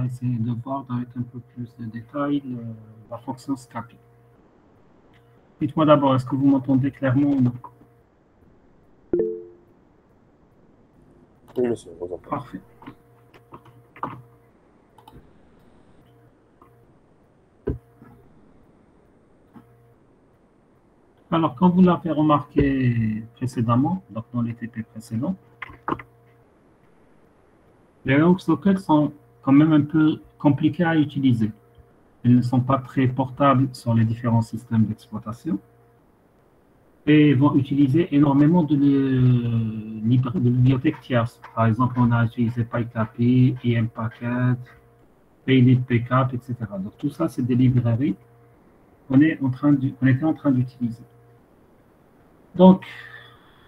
va essayer de voir avec un peu plus de détails la fonction SCAPI. Dites-moi d'abord, est-ce que vous m'entendez clairement ou non? Oui, monsieur, on vous entend. Parfait. Alors, comme vous l'avez remarqué précédemment, donc dans les TP précédents, les WebSockets sont quand même un peu compliqués à utiliser. Ils ne sont pas très portables sur les différents systèmes d'exploitation et vont utiliser énormément de bibliothèques tierces. Par exemple, on a utilisé PyCapi, EMPacket, Paylib Pcap, etc. Donc, tout ça, c'est des librairies qu'on était en train d'utiliser. Donc,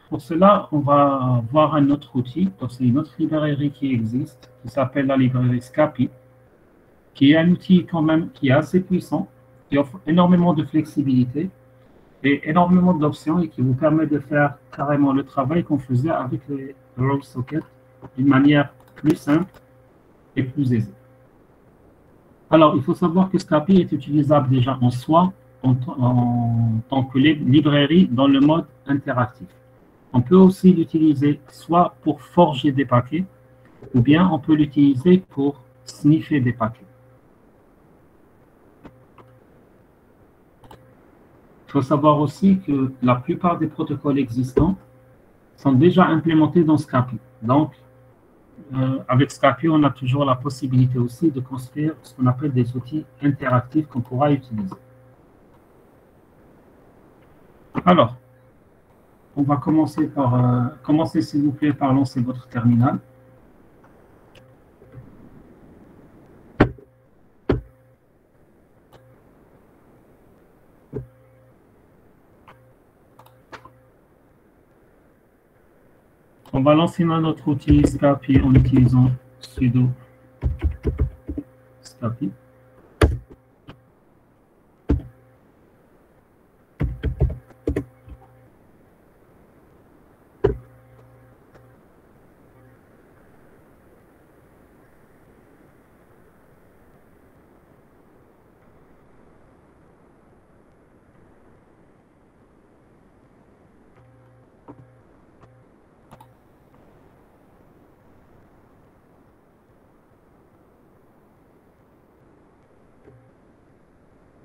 pour cela, on va voir un autre outil. Donc, c'est une autre librairie qui existe, qui s'appelle la librairie Scapy, qui est un outil quand même qui est assez puissant, qui offre énormément de flexibilité et énormément d'options et qui vous permet de faire carrément le travail qu'on faisait avec les WebSockets d'une manière plus simple et plus aisée. Alors, il faut savoir que Scapy est utilisable déjà en soi en tant que librairie dans le mode interactif. On peut aussi l'utiliser soit pour forger des paquets, ou bien on peut l'utiliser pour sniffer des paquets. Il faut savoir aussi que la plupart des protocoles existants sont déjà implémentés dans Scapy. Donc, avec Scapy, on a toujours la possibilité aussi de construire ce qu'on appelle des outils interactifs qu'on pourra utiliser. Alors, on va commencer commencez s'il vous plaît par lancer votre terminal. On va lancer notre outil Scapy en utilisant sudo Scapy.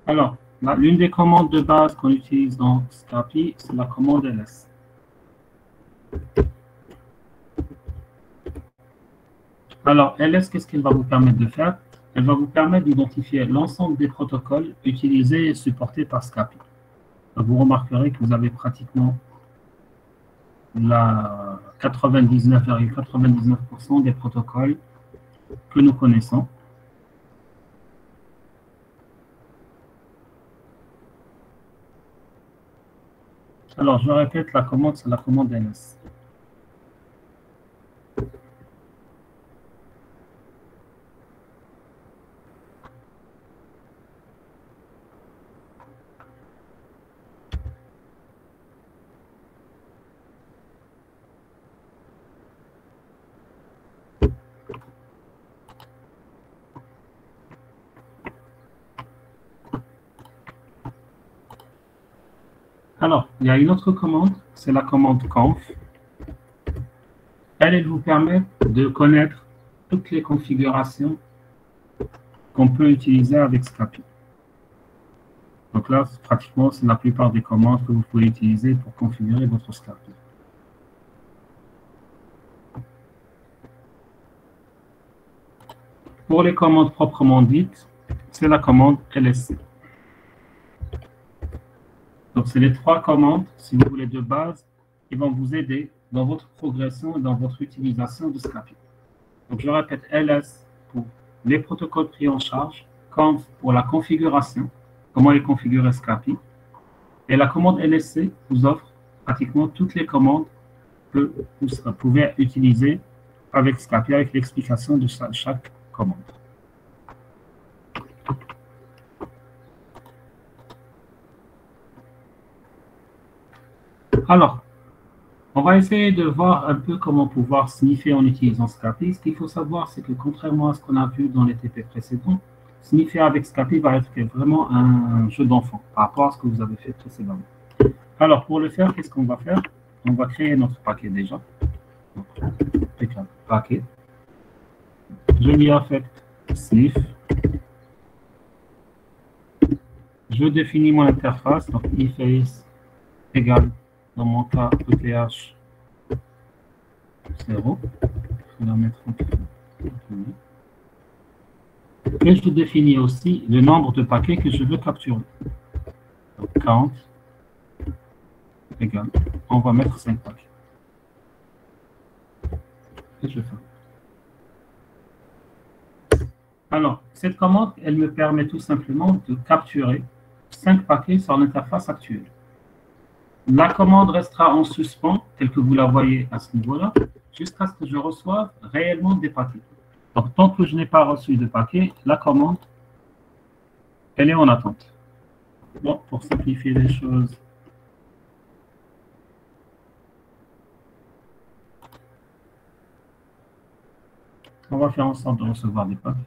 Alors, l'une des commandes de base qu'on utilise dans Scapy, c'est la commande ls. Alors, ls, qu'est-ce qu'elle va vous permettre de faire? Elle va vous permettre d'identifier l'ensemble des protocols utilisés et supportés par Scapy. Donc, vous remarquerez que vous avez pratiquement la 99,99% des protocoles que nous connaissons. Alors, je répète, la commande, c'est la commande ls. Alors, il y a une autre commande, c'est la commande conf. Elle vous permet de connaître toutes les configurations qu'on peut utiliser avec Scapy. Donc là, pratiquement, c'est la plupart des commandes que vous pouvez utiliser pour configurer votre Scapy. Pour les commandes proprement dites, c'est la commande lsc. Donc, c'est les trois commandes, si vous voulez, de base, qui vont vous aider dans votre progression et dans votre utilisation de Scapy. Donc, je répète, ls pour les protocoles pris en charge, conf pour la configuration, comment est configuré Scapy, et la commande lsc vous offre pratiquement toutes les commandes que vous pouvez utiliser avec Scapy, avec l'explication de chaque commande. Alors, On va essayer de voir un peu comment pouvoir sniffer en utilisant Scapy. Ce qu'il faut savoir, c'est que contrairement à ce qu'on a vu dans les TP précédents, sniffer avec Scapy va être vraiment un jeu d'enfant par rapport à ce que vous avez fait précédemment. Alors, pour le faire, qu'est-ce qu'on va faire? On va créer notre paquet déjà. Donc, paquet. Je lui affecte sniff. Je définis mon interface, donc eFace égale, dans mon cas, ETH 0. Je vais la mettre en continu. Et je définis aussi le nombre de paquets que je veux capturer. Donc, count égale, on va mettre 5 paquets. Et je fais. Alors, cette commande, elle me permet tout simplement de capturer 5 paquets sur l'interface actuelle. La commande restera en suspens, telle que vous la voyez à ce niveau-là, jusqu'à ce que je reçoive réellement des paquets. Donc, tant que je n'ai pas reçu de paquets, la commande, elle est en attente. Bon, pour simplifier les choses, on va faire en sorte de recevoir des paquets.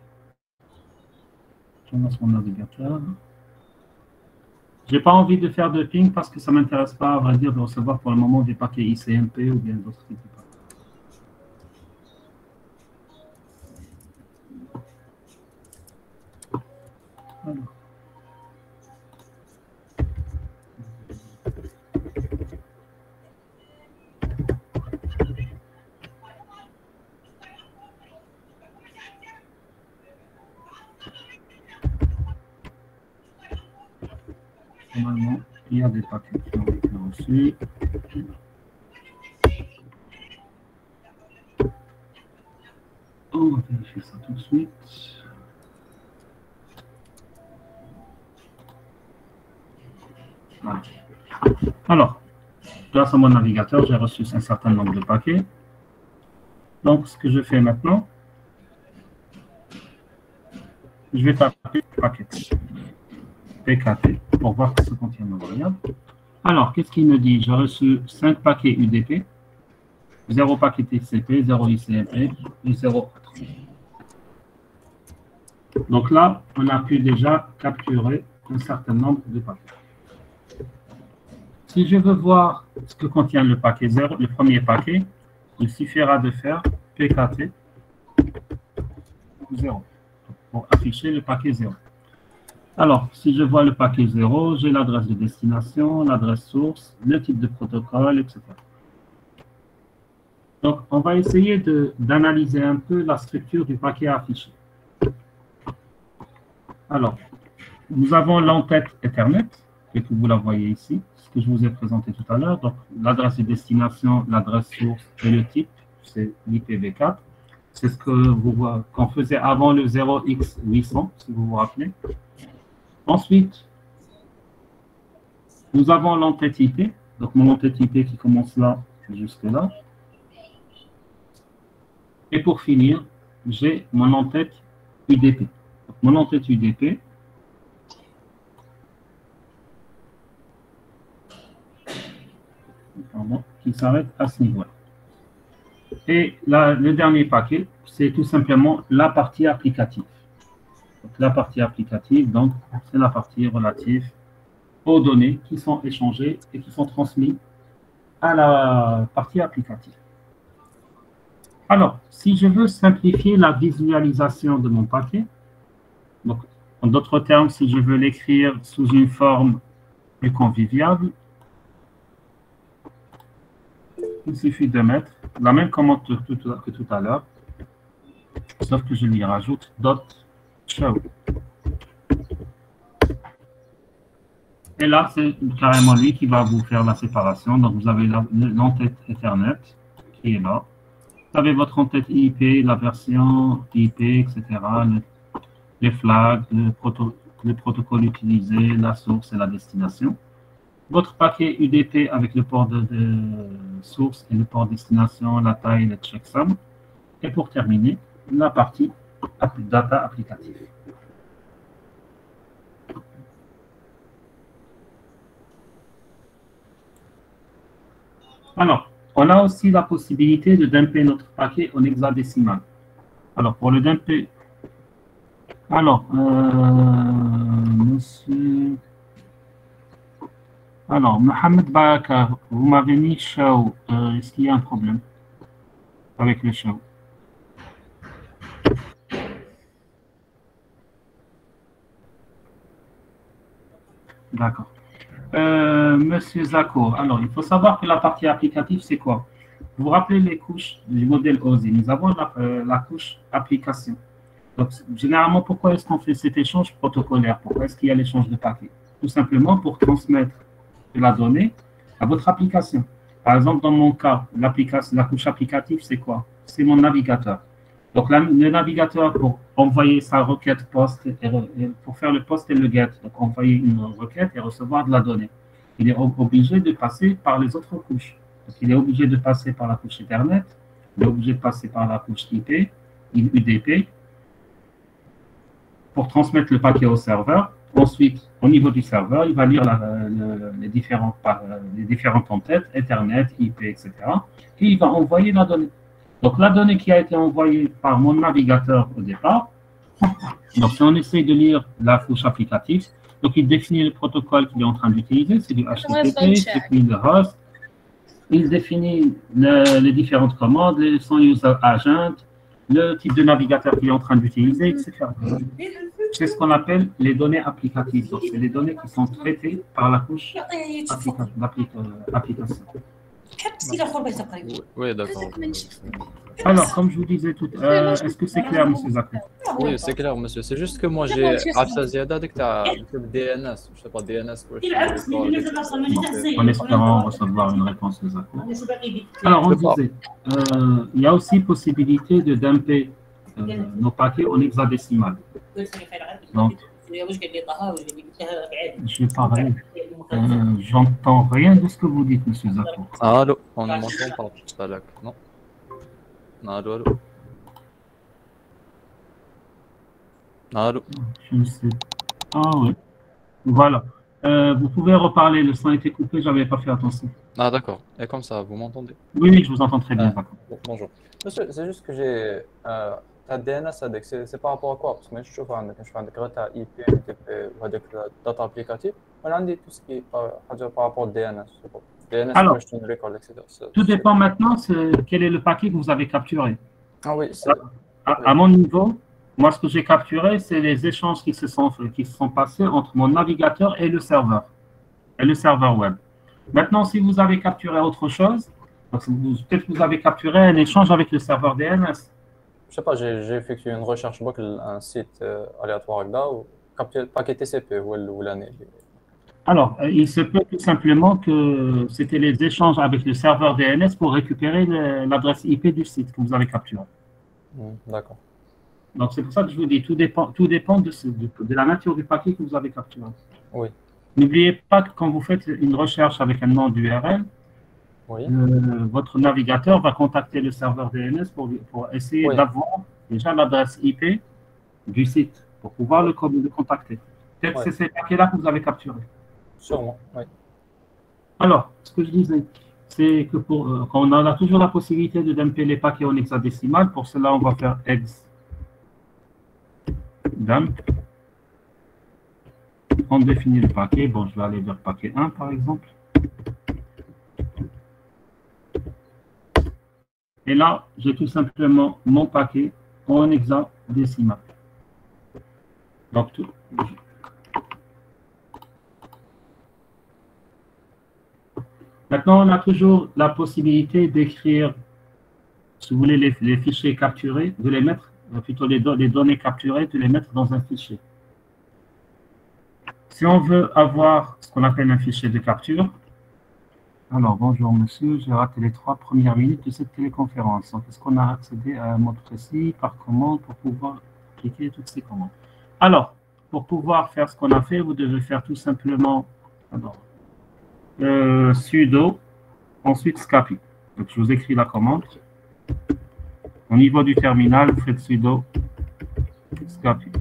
Je lance mon navigateur. Je n'ai pas envie de faire de ping parce que ça ne m'intéresse pas, à vrai dire, de recevoir pour le moment des paquets ICMP ou bien d'autres types de paquets. Alors. Normalement, il y a des paquets qui ont été reçus. On va vérifier ça tout de suite. Voilà. Alors, grâce à mon navigateur, j'ai reçu un certain nombre de paquets. Donc, ce que je fais maintenant, je vais taper paquet, PKT, pour voir ce que contient ma variable. Alors, qu'est-ce qu'il me dit? J'ai reçu 5 paquets UDP, 0 paquet TCP, 0 ICMP et 0 autre. Donc là, on a pu déjà capturer un certain nombre de paquets. Si je veux voir ce que contient le paquet 0, le premier paquet, il suffira de faire PKT 0 pour afficher le paquet 0. Alors, si je vois le paquet 0, j'ai l'adresse de destination, l'adresse source, le type de protocole, etc. Donc, on va essayer d'analyser un peu la structure du paquet affiché. Alors, nous avons l'entête Ethernet, et que vous la voyez ici, ce que je vous ai présenté tout à l'heure. Donc, l'adresse de destination, l'adresse source et le type, c'est l'IPv4. C'est ce qu'on faisait avant le 0x800, si vous vous rappelez. Ensuite, nous avons l'entête IP. Donc, mon entête IP qui commence là jusque là. Et pour finir, j'ai mon entête UDP. Donc, mon entête UDP, qui s'arrête à ce niveau-là. Et là, le dernier paquet, c'est tout simplement la partie applicative. Donc, la partie applicative, donc, c'est la partie relative aux données qui sont échangées et qui sont transmises à la partie applicative. Alors, si je veux simplifier la visualisation de mon paquet, donc, en d'autres termes, si je veux l'écrire sous une forme plus conviviale, il suffit de mettre la même commande que tout à l'heure, sauf que je lui rajoute .show. Et là, c'est carrément lui qui va vous faire la séparation. Donc, vous avez l'entête Ethernet qui est là. Vous avez votre entête IP, la version IP, etc., les flags, le protocole utilisé, la source et la destination. Votre paquet UDP avec le port de source et le port destination, la taille, le checksum. Et pour terminer, la partie data applicative. Alors, On a aussi la possibilité de dumper notre paquet en hexadécimal. Alors, pour le dumper, alors, monsieur, alors, Mohamed Barakar, vous m'avez mis show. Est-ce qu'il y a un problème avec le show? D'accord. Monsieur Zako, alors il faut savoir que la partie applicative, c'est quoi? Vous vous rappelez les couches du modèle OSI? Nous avons la couche application. Donc, généralement, pourquoi est-ce qu'on fait cet échange protocolaire? Pourquoi est-ce qu'il y a l'échange de paquets? Tout simplement pour transmettre de la donnée à votre application. Par exemple, dans mon cas, la couche applicative, c'est quoi? C'est mon navigateur. Donc, le navigateur, pour envoyer sa requête post, pour faire le post et le get, donc envoyer une requête et recevoir de la donnée, il est obligé de passer par les autres couches. Donc, il est obligé de passer par la couche Ethernet, il est obligé de passer par la couche IP, UDP, pour transmettre le paquet au serveur. Ensuite, au niveau du serveur, il va lire les différentes entêtes, Ethernet, IP, etc. Et il va envoyer la donnée. Donc, la donnée qui a été envoyée par mon navigateur au départ, donc si on essaie de lire la couche applicative, donc il définit le protocole qu'il est en train d'utiliser, c'est du HTTP, puis le host, il définit les différentes commandes, son user agent, le type de navigateur qu'il est en train d'utiliser, etc. C'est ce qu'on appelle les données applicatives. Donc, c'est les données qui sont traitées par la couche application. Oui, d'accord. Alors, comme je vous disais tout à l'heure, est-ce que c'est clair, monsieur Zakou? Oui, c'est clair, monsieur. C'est juste que moi, j'ai عرفتها زيادة هذيك تاع DNS. Je sais pas, DNS question. En espérant recevoir une réponse de Zakou. Alors, on disait, il y a aussi possibilité de dumper nos paquets en hexadécimal. Donc, je parle. J'entends rien de ce que vous dites, monsieur Zakou. Allô, on ne m'entend pas. Non. Allô, allô. Allô. Je ne sais pas. Ah oui. Voilà. Vous pouvez reparler, le son a été coupé, je n'avais pas fait attention. Ah d'accord. Et comme ça, vous m'entendez? Oui, oui, je vous entends très bien. Bonjour. Monsieur, c'est juste que j'ai ta DNS هذاك c'est par rapport à quoi? Parce que moi je trouve عندك غير تاع IP UDP وهذاك data applicative. ولا عندي tout ce qui est par rapport au DNS. DNS Alors, question record, etc. Tout dépend maintenant quel est le paquet que vous avez capturé. Ah oui, à mon niveau, moi ce que j'ai capturé, c'est les échanges qui se sont passés entre mon navigateur et le serveur web. Maintenant, si vous avez capturé autre chose, peut-être que vous avez capturé un échange avec le serveur DNS. Je sais pas, j'ai effectué une recherche boucle un site aléatoire là ou capturé le paquet TCP ou l'année. Alors, il se peut tout simplement que c'était les échanges avec le serveur DNS pour récupérer l'adresse IP du site que vous avez capturé. D'accord. Donc, c'est pour ça que je vous dis, tout dépend de la nature du paquet que vous avez capturé. Oui. N'oubliez pas que quand vous faites une recherche avec un nom d'URL, oui. Votre navigateur va contacter le serveur DNS pour essayer d'avoir déjà l'adresse IP du site pour pouvoir le contacter. Peut-être que c'est ces paquets-là que vous avez capturés. Sûrement, oui. Alors, ce que je disais, c'est que on a toujours la possibilité de dumper les paquets en hexadécimal. Pour cela, on va faire hex dump. On définit le paquet. Bon, je vais aller vers paquet 1, par exemple. Et là, j'ai tout simplement mon paquet en hexadécimal. Donc, Maintenant, on a toujours la possibilité d'écrire, si vous voulez, les fichiers capturés, de les mettre, plutôt les données capturées, de les mettre dans un fichier. Si on veut avoir ce qu'on appelle un fichier de capture, alors bonjour monsieur, j'ai raté les 3 premières minutes de cette téléconférence. Donc, est-ce qu'on a accédé à un mode précis par commande pour pouvoir cliquer toutes ces commandes? Alors, pour pouvoir faire ce qu'on a fait, vous devez faire tout simplement sudo, ensuite scapi. Donc, je vous écris la commande. Au niveau du terminal, vous faites sudo scapi.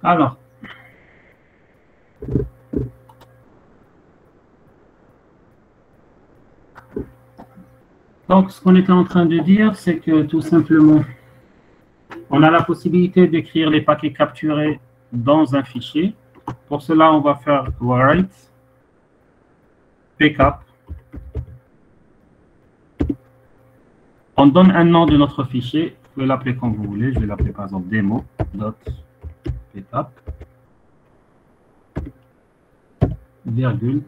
Alors, donc, ce qu'on était en train de dire, c'est que tout simplement, on a la possibilité d'écrire les paquets capturés dans un fichier. Pour cela, on va faire write pcap. On donne un nom de notre fichier. Vous pouvez l'appeler comme vous voulez. Je vais l'appeler par exemple demo.pcap, virgule,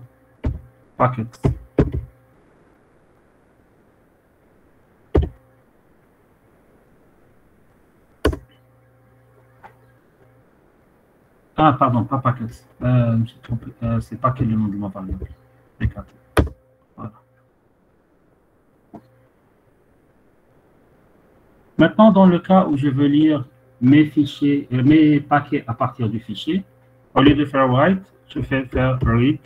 packets. Ah, pardon, pas packets. Je me suis trompé. C'est paquet le nom de ma variable. Pcap. Voilà. Maintenant, dans le cas où je veux lire mes fichiers, mes paquets à partir du fichier, au lieu de faire write, je fais faire read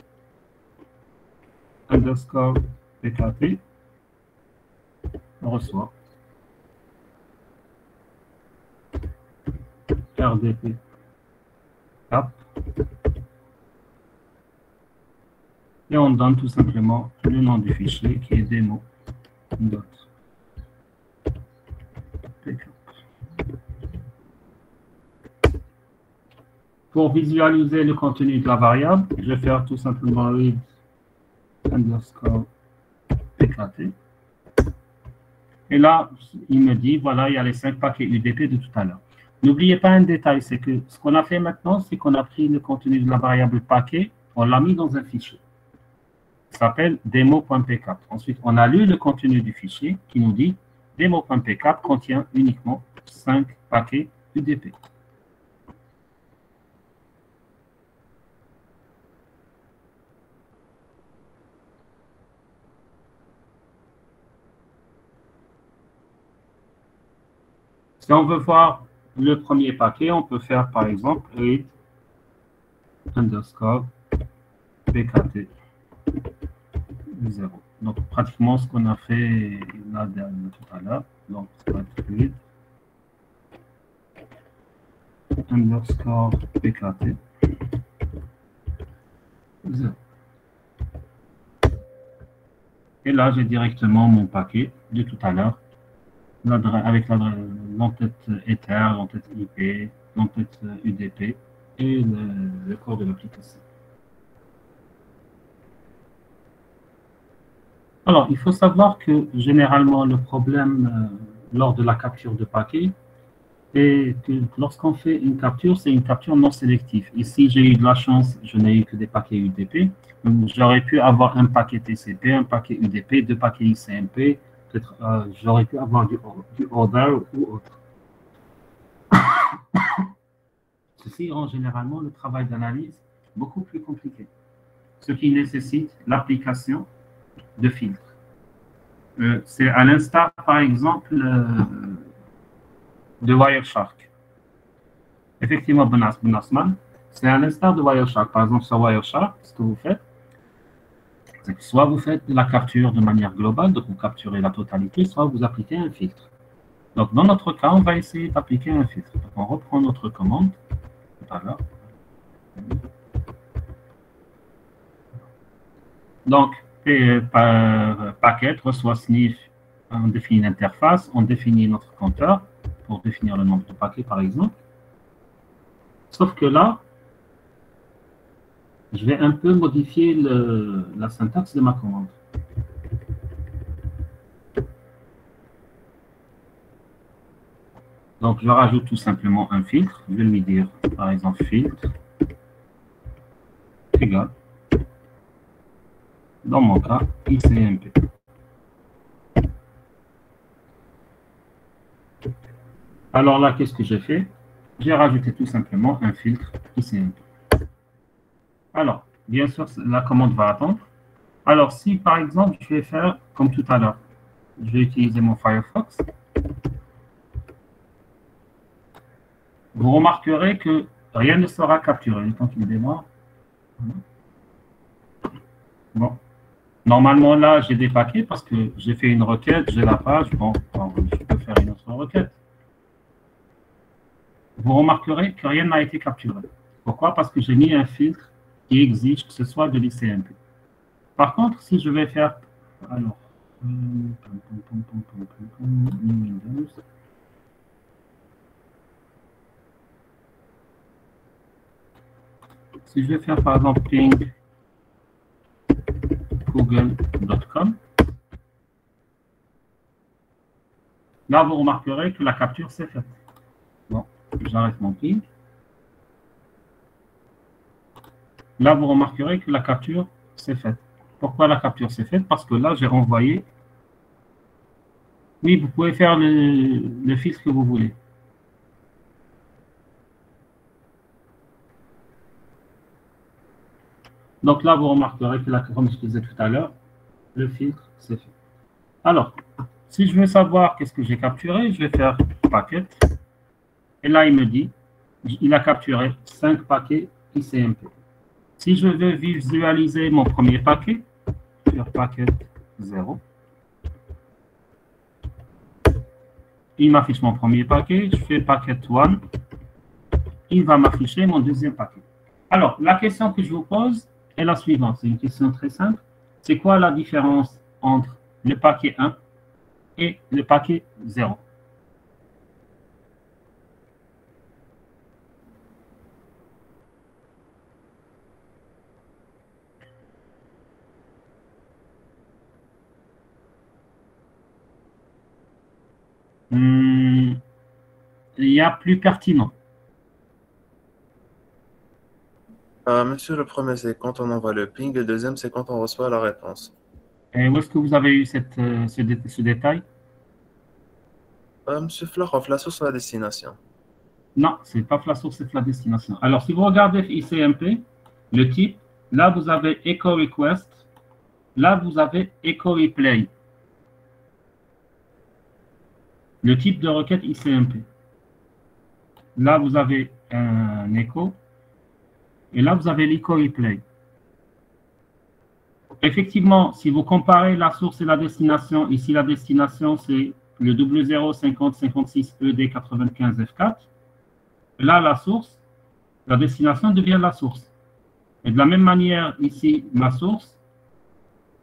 underscore pkp. On reçoit rdp cap et on donne tout simplement le nom du fichier qui est demo.pcap. Pour visualiser le contenu de la variable, je vais faire tout simplement read underscore pkt. Et là, il me dit, voilà, il y a les 5 paquets UDP de tout à l'heure. N'oubliez pas un détail, c'est que ce qu'on a fait maintenant, c'est qu'on a pris le contenu de la variable paquet, on l'a mis dans un fichier. Ça s'appelle demo.pcap. Ensuite, on a lu le contenu du fichier qui nous dit demo.pcap contient uniquement 5 paquets UDP. Si on veut voir le premier paquet, on peut faire par exemple read underscore pkt 0. Donc pratiquement ce qu'on a fait là tout à l'heure. Donc ça va être read underscore pkt 0. Et là j'ai directement mon paquet de tout à l'heure avec l'entête Ether, l'entête IP, l'entête UDP et le corps de l'application. Alors, il faut savoir que généralement le problème lors de la capture de paquets est que lorsqu'on fait une capture, c'est une capture non sélective. Ici, j'ai eu de la chance, je n'ai eu que des paquets UDP. J'aurais pu avoir un paquet TCP, un paquet UDP, 2 paquets ICMP. Peut-être j'aurais pu avoir du other ou autre. Ceci rend généralement le travail d'analyse beaucoup plus compliqué, ce qui nécessite l'application de filtres. C'est à l'instar, par exemple, de Wireshark. Effectivement, Bonasman, c'est à l'instar de Wireshark. Par exemple, sur Wireshark, ce que vous faites, c'est que soit vous faites de la capture de manière globale, donc vous capturez la totalité, soit vous appliquez un filtre. Donc, dans notre cas, on va essayer d'appliquer un filtre. Donc, on reprend notre commande. Voilà. Donc, paquet reçoit sniff, on définit l'interface, on définit notre compteur pour définir le nombre de paquets, par exemple. Sauf que là, je vais un peu modifier la syntaxe de ma commande. Donc, je rajoute tout simplement un filtre. Je vais lui dire, par exemple, filtre égal, dans mon cas, ICMP. Alors là, qu'est-ce que j'ai fait? J'ai rajouté tout simplement un filtre ICMP. Alors, bien sûr, la commande va attendre. Alors, si par exemple, je vais faire comme tout à l'heure, je vais utiliser mon Firefox. Vous remarquerez que rien ne sera capturé le temps qu'il démarre. Bon. Normalement, là, j'ai des paquets parce que j'ai fait une requête, j'ai la page. Bon, je peux faire une autre requête. vous remarquerez que rien n'a été capturé. Pourquoi? Parce que j'ai mis un filtre qui exige que ce soit de l'ICMP. Par contre, si je vais faire... Alors... Windows. Si je vais faire par exemple ping google.com, là vous remarquerez que la capture s'est faite. Bon, j'arrête mon ping. Là vous remarquerez que la capture s'est faite. Pourquoi la capture s'est faite? Parce que là j'ai envoyé. Oui, vous pouvez faire le filtre que vous voulez. Donc là, vous remarquerez que, comme je disais tout à l'heure, le filtre, c'est fait. Alors, si je veux savoir qu'est-ce que j'ai capturé, je vais faire paquet. Et là, il me dit, il a capturé 5 paquets ICMP. Si je veux visualiser mon premier paquet, je vais faire paquet 0. Il m'affiche mon premier paquet, je fais paquet 1. Il va m'afficher mon deuxième paquet. Alors, la question que je vous pose est la suivante. C'est une question très simple. C'est quoi la différence entre le paquet 1 et le paquet 0? Il y a plus pertinent. Monsieur, le premier, c'est quand on envoie le ping, et le deuxième, c'est quand on reçoit la réponse. Et où est-ce que vous avez eu ce détail? Monsieur Florov, la source à la destination. Non, ce n'est pas la source, c'est la destination. Alors, si vous regardez ICMP, le type, là, vous avez Echo Request, là, vous avez Echo Replay. Le type de requête ICMP. Là, vous avez un echo. Et là, vous avez l'echo replay. Effectivement, si vous comparez la source et la destination, ici, la destination, c'est le 005056ED95F4. Là, la source, la destination devient la source. Et de la même manière, ici, ma source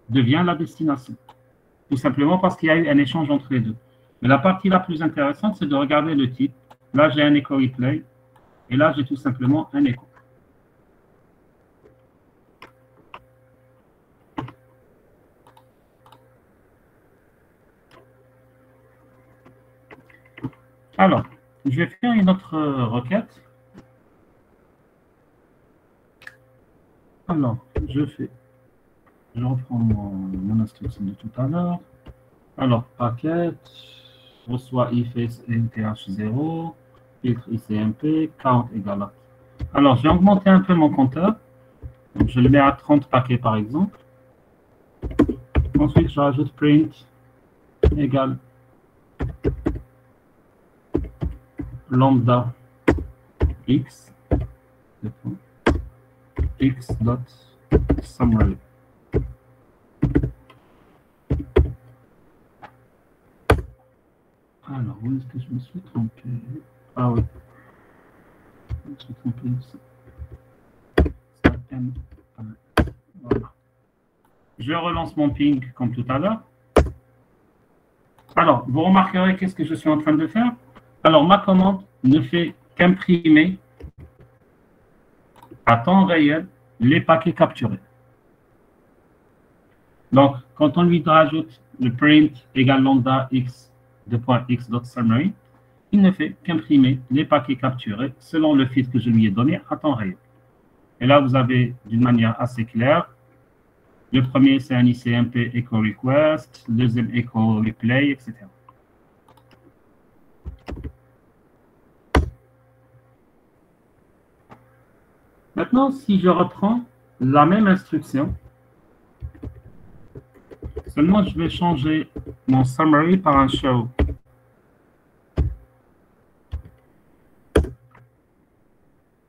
devient la destination. Tout simplement parce qu'il y a eu un échange entre les deux. Mais la partie la plus intéressante, c'est de regarder le type. Là, j'ai un echo replay. Et là, j'ai tout simplement un echo. Alors, je vais faire une autre requête. Alors, je reprends mon instruction de tout à l'heure. Alors, paquet, reçoit IFS NTH0, filtre ICMP, count égale à. Alors, je vais augmenter un peu mon compteur. Donc, je le mets à 30 paquets par exemple. Ensuite, je rajoute print égale lambda x dot summary. Alors, où est-ce que je me suis trompé? Ah oui. Je me suis trompé ici. Voilà. Je relance mon ping comme tout à l'heure. Alors, vous remarquerez qu'est-ce que je suis en train de faire. Alors, ma commande ne fait qu'imprimer à temps réel les paquets capturés. Donc, quand on lui rajoute le print égale lambda x de point x dot summary, il ne fait qu'imprimer les paquets capturés selon le filtre que je lui ai donné à temps réel. Et là, vous avez d'une manière assez claire, le premier, c'est un ICMP echo request, le deuxième echo replay, etc. Maintenant, si je reprends la même instruction, seulement je vais changer mon summary par un show.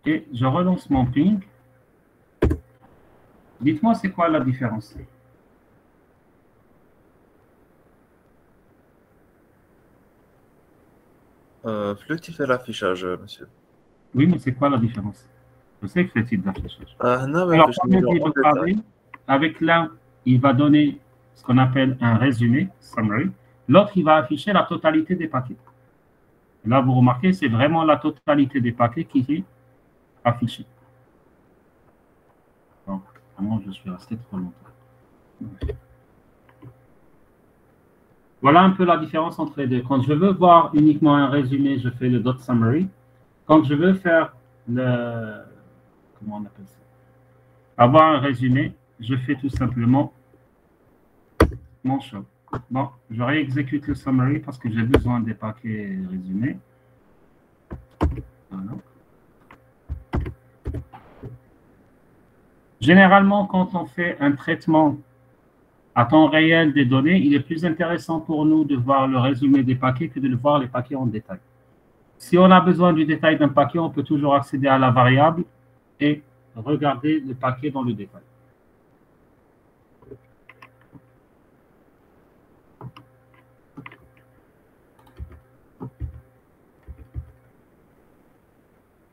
Et je relance mon ping. Dites-moi, c'est quoi la différence? Flux fait l'affichage, monsieur. Oui, mais c'est quoi la différence? Je sais que c'est le type d'affichage. Non, mais Alors, je comme vais je dire dis, en le détail. pavé, avec l'un, il va donner ce qu'on appelle un résumé, summary. L'autre, il va afficher la totalité des paquets. Là, vous remarquez, c'est vraiment la totalité des paquets qui est affichée. Donc, vraiment, je suis resté trop longtemps. Voilà un peu la différence entre les deux. Quand je veux voir uniquement un résumé, je fais le dot summary. Quand je veux faire le... Comment on appelle ça? Avoir un résumé, je fais tout simplement mon show. Bon, je réexécute le summary parce que j'ai besoin des paquets résumés. Voilà. Généralement, quand on fait un traitement à temps réel des données, il est plus intéressant pour nous de voir le résumé des paquets que de voir les paquets en détail. Si on a besoin du détail d'un paquet, on peut toujours accéder à la variable et regarder le paquet dans le détail.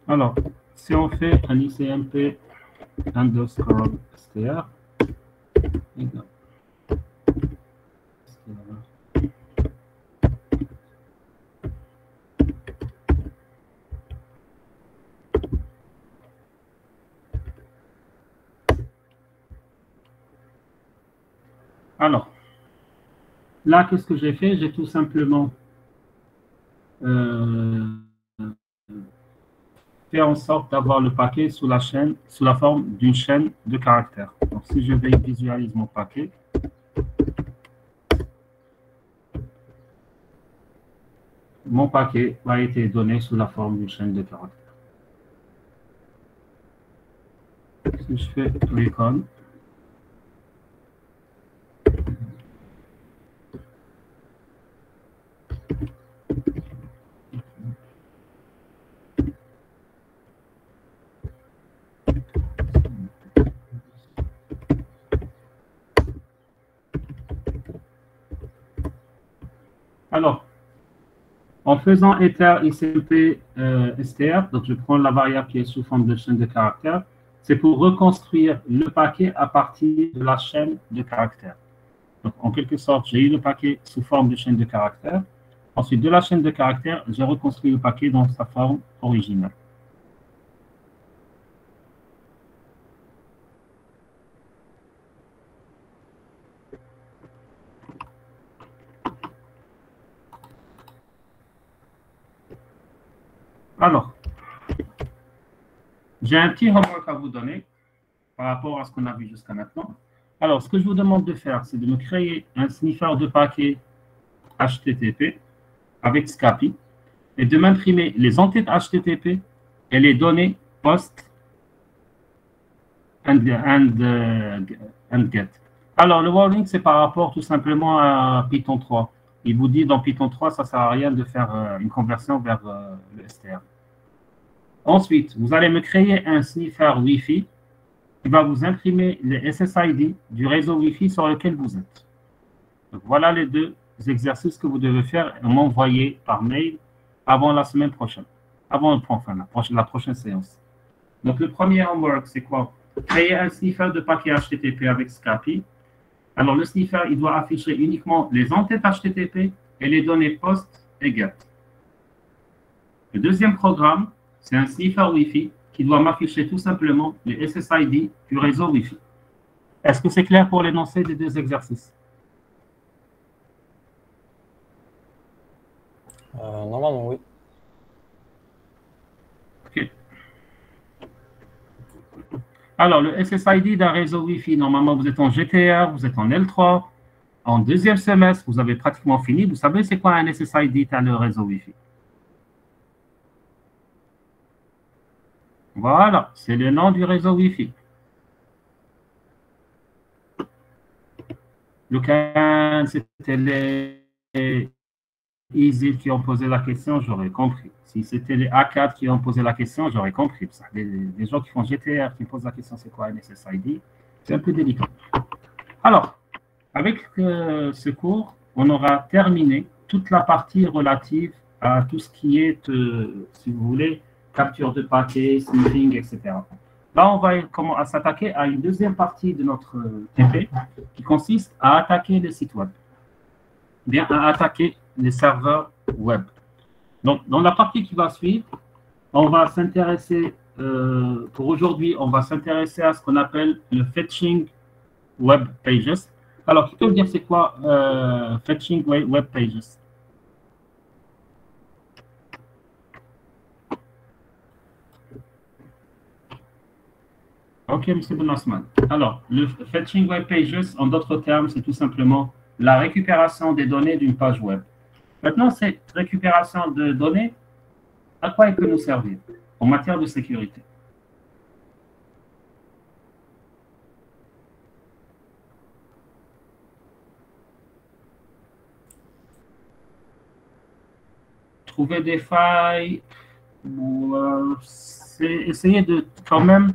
Alors, si on fait un ICMP underscore str, alors, là, qu'est-ce que j'ai fait? J'ai tout simplement fait en sorte d'avoir le paquet sous la chaîne, sous la forme d'une chaîne de caractères. Donc, si je vais visualiser mon paquet, mon paquet va être donné sous la forme d'une chaîne de caractères. Si je fais recon, alors, en faisant iter ICMP str, donc je prends la variable qui est sous forme de chaîne de caractères, c'est pour reconstruire le paquet à partir de la chaîne de caractères. Donc, en quelque sorte, j'ai eu le paquet sous forme de chaîne de caractères. Ensuite, de la chaîne de caractères, j'ai reconstruit le paquet dans sa forme originale. Alors, j'ai un petit homework à vous donner par rapport à ce qu'on a vu jusqu'à maintenant. Alors, ce que je vous demande de faire, c'est de me créer un sniffer de paquets HTTP avec Scapy et de m'imprimer les entêtes HTTP et les données post and get. Alors, le warning, c'est par rapport tout simplement à Python 3. Il vous dit dans Python 3, ça ne sert à rien de faire une conversion vers le str. Ensuite, vous allez me créer un sniffer Wi-Fi qui va vous imprimer les SSID du réseau Wi-Fi sur lequel vous êtes. Donc, voilà les deux exercices que vous devez faire et m'envoyer par mail avant la semaine prochaine, avant la prochaine séance. Donc, le premier homework, c'est quoi? Créer un sniffer de paquets HTTP avec Scapy. Alors, le sniffer, il doit afficher uniquement les entêtes HTTP et les données post et get. Le deuxième programme, c'est un sniffer Wi-Fi qui doit m'afficher tout simplement les SSID du réseau Wi-Fi. Est-ce que c'est clair pour l'énoncé des deux exercices? Normalement, oui. OK. Alors, le SSID d'un réseau Wi-Fi, normalement, vous êtes en GTR, vous êtes en L3. En deuxième semestre, vous avez pratiquement fini. Vous savez, c'est quoi un SSID dans le réseau Wi-Fi? Voilà, c'est le nom du réseau Wi-Fi. Lucas, c'était les Easy qui ont posé la question, j'aurais compris. Si c'était les A4 qui ont posé la question, j'aurais compris. Les gens qui font GTR qui posent la question, c'est quoi un SSID? C'est un peu délicat. Alors, avec ce cours, on aura terminé toute la partie relative à tout ce qui est, si vous voulez, capture de paquets, sniffing, etc. Là, on va s'attaquer à une deuxième partie de notre TP qui consiste à attaquer les sites web, bien à attaquer les serveurs web. Donc, dans la partie qui va suivre, on va s'intéresser, pour aujourd'hui, on va s'intéresser à ce qu'on appelle le fetching web pages. Alors, qui peut me dire c'est quoi fetching web pages? Ok, M. Bounasman. Alors, le fetching web pages, en d'autres termes, c'est tout simplement la récupération des données d'une page web. Maintenant, cette récupération de données, à quoi elle peut nous servir en matière de sécurité? Trouver des failles, c'est essayer de quand même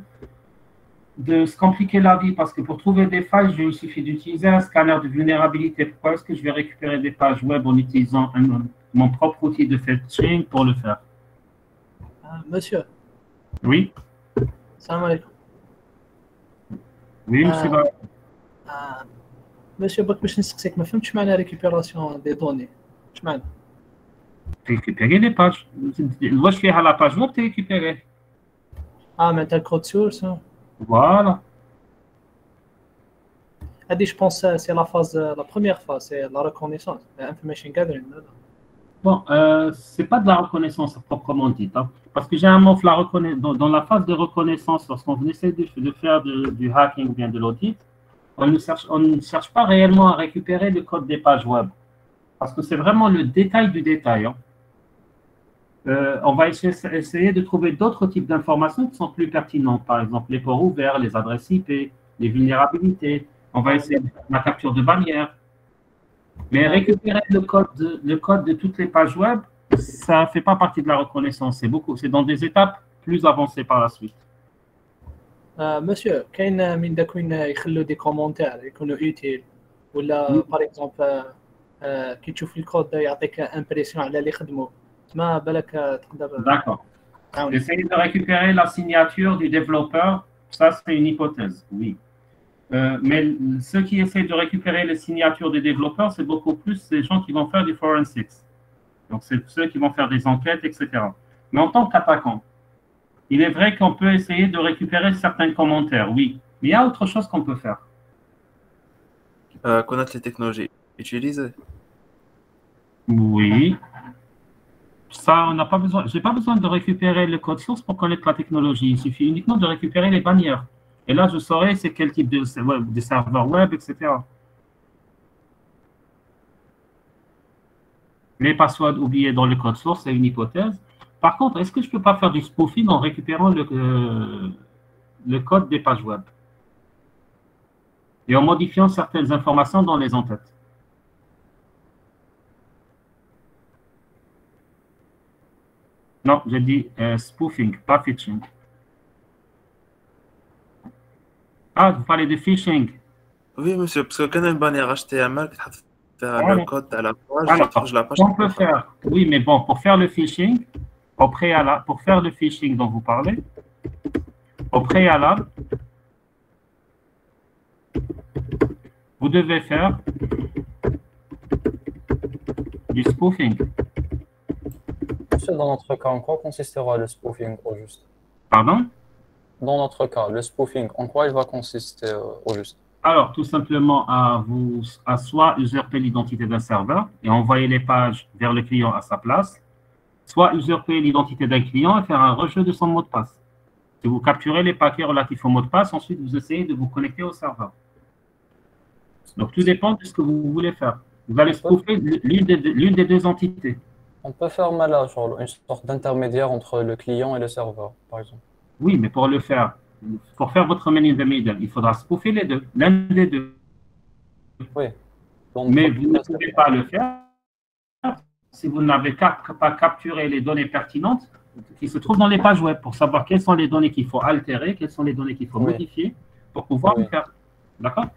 de se compliquer la vie, parce que pour trouver des failles, il suffit d'utiliser un scanner de vulnérabilité. Pourquoi est-ce que je vais récupérer des pages web en utilisant mon propre outil de fetching pour le faire? Monsieur. Oui. Salam alaikum. Oui, monsieur. Monsieur, بغيت باش نسقسيك ما فهمتش معنى récupération des données. اش معنى؟ Récupérer les pages. واش فيها la page web récupérer. معناتها الكود سورس. Voilà. Je pense que c'est la première phase, c'est la reconnaissance, l'information gathering. Bon, c'est pas de la reconnaissance proprement dite, hein, parce que généralement, dans la phase de reconnaissance, lorsqu'on essaie de faire du hacking ou bien de l'audit, on ne cherche pas réellement à récupérer le code des pages web, parce que c'est vraiment le détail du détail. Hein. On va essayer de trouver d'autres types d'informations qui sont plus pertinentes, par exemple les ports ouverts, les adresses IP, les vulnérabilités. On va essayer de faire la capture de bannières. Mais récupérer le code de toutes les pages web, ça ne fait pas partie de la reconnaissance. C'est dans des étapes plus avancées par la suite. Monsieur, كاين من داك وين يخلوا des commentaires يكونوا utiles ولا par exemple كي تشوف الكود يعطيك impression على اللي خدموا ما بالك تقدر. D'accord. Essayer de récupérer la signature du développeur, ça c'est une hypothèse, oui. Mais ceux qui essaient de récupérer les signatures des développeurs, c'est beaucoup plus ces gens qui vont faire du forensics. Donc, c'est ceux qui vont faire des enquêtes, etc. Mais en tant qu'attaquant, il est vrai qu'on peut essayer de récupérer certains commentaires, oui. Mais il y a autre chose qu'on peut faire. Connaître les technologies utilisées. Oui. Ça, on n'a pas besoin. Je n'ai pas besoin de récupérer le code source pour connaître la technologie. Il suffit uniquement de récupérer les bannières. Et là, je saurai c'est quel type de serveur web, etc. Les passwords oubliés dans le code source, c'est une hypothèse. Par contre, est-ce que je ne peux pas faire du spoofing en récupérant le code des pages web et en modifiant certaines informations dans les entêtes? Non, j'ai dit spoofing, pas phishing. Ah, vous parlez de phishing. Oui, monsieur, parce que quand une bannière HTML, tu as faire le code à la page, alors, la page. On peut faire, oui, mais bon, pour faire le phishing, pour faire le phishing dont vous parlez, au préalable, vous devez faire du spoofing. Dans notre cas, en quoi consistera le spoofing au juste? Pardon? Dans notre cas, le spoofing, en quoi il va consister au juste? Alors, tout simplement à soit usurper l'identité d'un serveur et envoyer les pages vers le client à sa place, soit usurper l'identité d'un client et faire un rejet de son mot de passe. Si vous capturez les paquets relatifs au mot de passe, ensuite vous essayez de vous connecter au serveur. Donc, tout dépend de ce que vous voulez faire. Vous allez spoofer l'une des deux entités. On peut faire une sorte d'intermédiaire entre le client et le serveur, par exemple. Oui, mais pour le faire, pour faire votre man in the middle, il faudra spoofer les deux, l'un des deux. Oui. Donc, mais vous ne pouvez pas le faire si vous n'avez pas capturé les données pertinentes qui se trouvent dans les pages web pour savoir quelles sont les données qu'il faut altérer, quelles sont les données qu'il faut modifier pour pouvoir le faire. D'accord?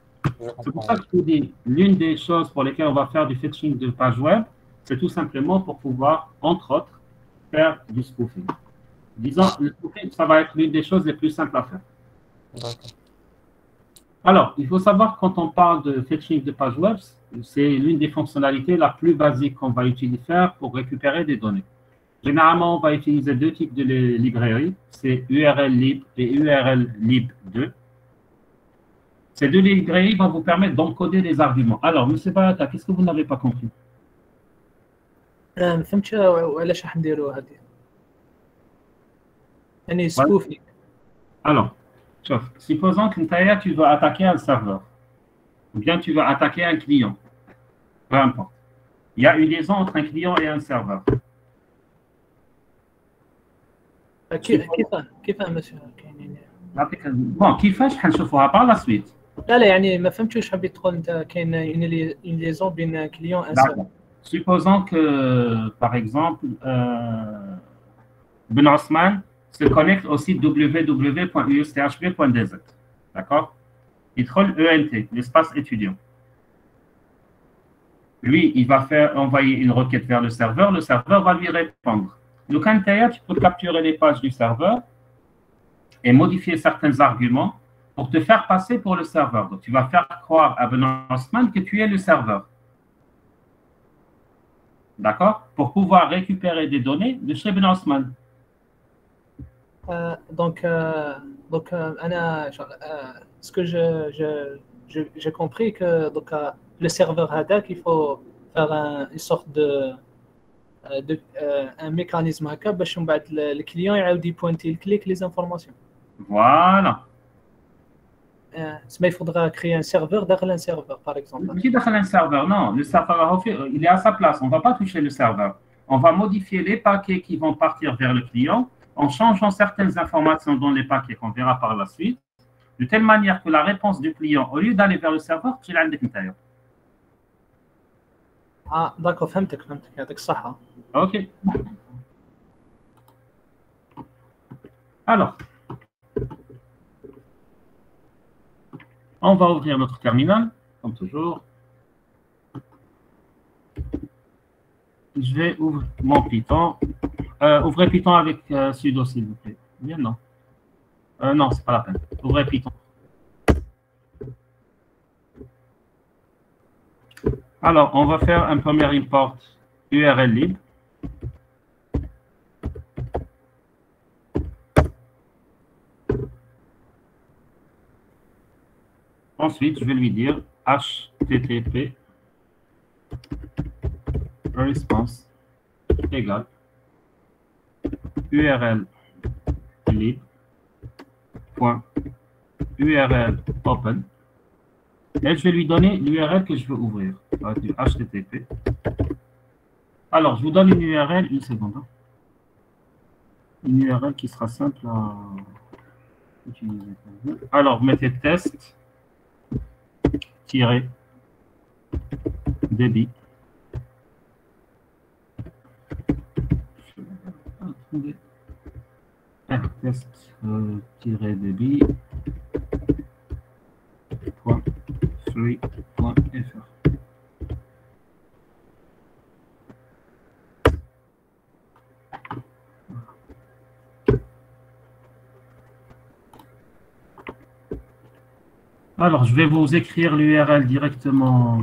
C'est pour ça que je vous dis, l'une des choses pour lesquelles on va faire du fetching de pages web, C'est tout simplement pour pouvoir, entre autres, faire du spoofing. Disons, le spoofing, ça va être l'une des choses les plus simples à faire. D'accord. Alors, il faut savoir, quand on parle de fetching de page web, c'est l'une des fonctionnalités la plus basique qu'on va utiliser pour récupérer des données. Généralement, on va utiliser deux types de librairies, c'est URL lib et URL lib 2. Ces deux librairies vont vous permettre d'encoder des arguments. Alors, M. Barata, qu'est-ce que vous n'avez pas compris? ما فهمتش علاش راح نديروا هذه يعني سبوفي. Alors, supposons que tu veux attaquer un serveur, ou bien tu veux attaquer un client, peu importe. Il y a une liaison entre un client et un serveur. كيف مسيو كاينين Bon, كيفاش حنشوفوها par la suite. لا يعني ما فهمتش واش حبيت تقول انت كاين اون ليزون بين كليون ان سيرفر. Supposons que, par exemple, Ben Osman se connecte au site www.usthp.dz. D'accord? Il troll ENT, l'espace étudiant. Lui, il va envoyer une requête vers le serveur va lui répondre. Donc, tu peux capturer les pages du serveur et modifier certains arguments pour te faire passer pour le serveur. Donc, tu vas faire croire à Ben Osman que tu es le serveur. D'accord? Pour pouvoir récupérer des données de chez Ben Osman. Donc, ce que j'ai compris que donc, le serveur Hadak, il faut faire une sorte de un mécanisme هكا باش من بعد الكليون يعاود يبوينتي لك les informations. Voilà. Il faudra créer un serveur dans un serveur, par exemple. Qui dans un serveur? Non, le serveur, il est à sa place. On ne va pas toucher le serveur. On va modifier les paquets qui vont partir vers le client en changeant certaines informations dans les paquets qu'on verra par la suite, de telle manière que la réponse du client, au lieu d'aller vers le serveur, tu l'as l'intérieur. Ah, d'accord, فهمتك يعطيك الصحة. Ok. Alors, on va ouvrir notre terminal, comme toujours. Je vais ouvrir mon Python. Ouvrez Python avec sudo, s'il vous plaît. Bien, non. Non, c'est pas la peine. Ouvrez Python. Alors, on va faire un premier import URL lib. Ensuite, je vais lui dire HTTP response égale URL lib point URL open et je vais lui donner l'URL que je veux ouvrir du HTTP. Alors, je vous donne une URL, une seconde. Hein. Une URL qui sera simple à utiliser. Alors, vous mettez test débit. Test débit .free.fr. Alors, je vais vous écrire l'URL directement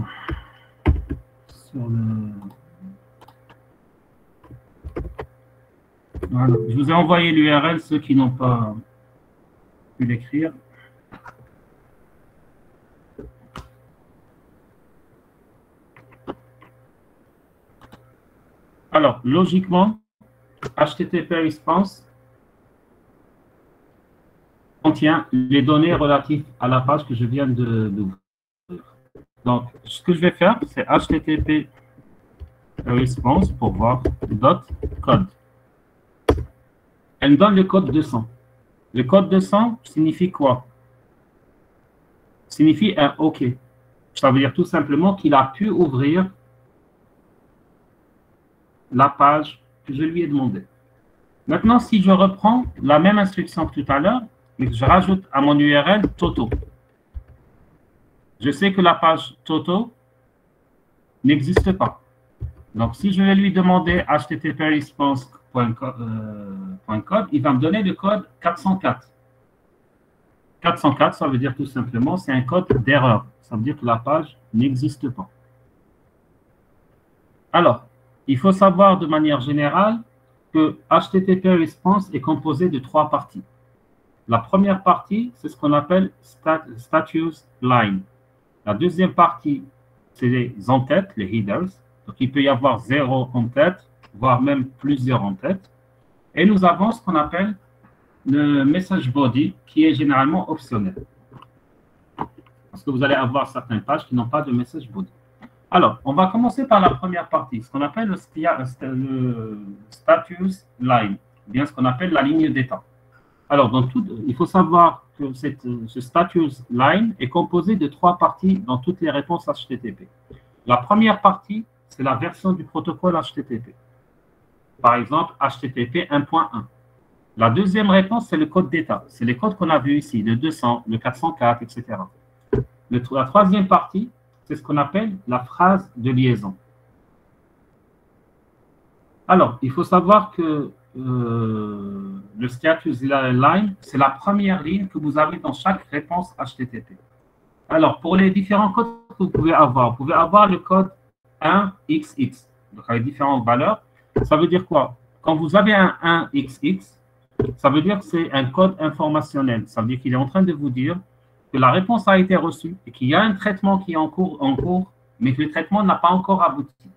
sur le... Voilà. Je vous ai envoyé l'URL, ceux qui n'ont pas pu l'écrire. Alors, logiquement, HTTP response contient les données relatives à la page que je viens d'ouvrir. Donc, ce que je vais faire, c'est HTTP response pour voir .code. Elle me donne le code 200. Le code 200 signifie quoi? Signifie un OK. Ça veut dire tout simplement qu'il a pu ouvrir la page que je lui ai demandé. Maintenant, si je reprends la même instruction que tout à l'heure, mais que je rajoute à mon URL Toto, je sais que la page Toto n'existe pas. Donc, si je vais lui demander http://response.code, il va me donner le code 404. 404, ça veut dire tout simplement, c'est un code d'erreur. Ça veut dire que la page n'existe pas. Alors, il faut savoir de manière générale que HTTP Response est composé de 3 parties. La première partie, c'est ce qu'on appelle status line. La deuxième partie, c'est les en-têtes, les headers. Donc, il peut y avoir 0 en-tête, voire même plusieurs en-tête. Et nous avons ce qu'on appelle le message body, qui est généralement optionnel. Parce que vous allez avoir certaines pages qui n'ont pas de message body. Alors, on va commencer par la première partie, ce qu'on appelle le status line, bien ce qu'on appelle la ligne d'état. Alors, il faut savoir que ce status line est composé de 3 parties dans toutes les réponses HTTP. La première partie, c'est la version du protocole HTTP. Par exemple, HTTP 1.1. La deuxième réponse, c'est le code d'état. C'est les codes qu'on a vus ici, le 200, le 404, etc. La troisième partie, c'est ce qu'on appelle la phrase de liaison. Alors, il faut savoir que le status line, c'est la première ligne que vous avez dans chaque réponse HTTP. Alors, pour les différents codes que vous pouvez avoir le code 1XX, donc avec différentes valeurs. Ça veut dire quoi? Quand vous avez un 1XX, ça veut dire que c'est un code informationnel. Ça veut dire qu'il est en train de vous dire que la réponse a été reçue et qu'il y a un traitement qui est en cours, mais que le traitement n'a pas encore abouti.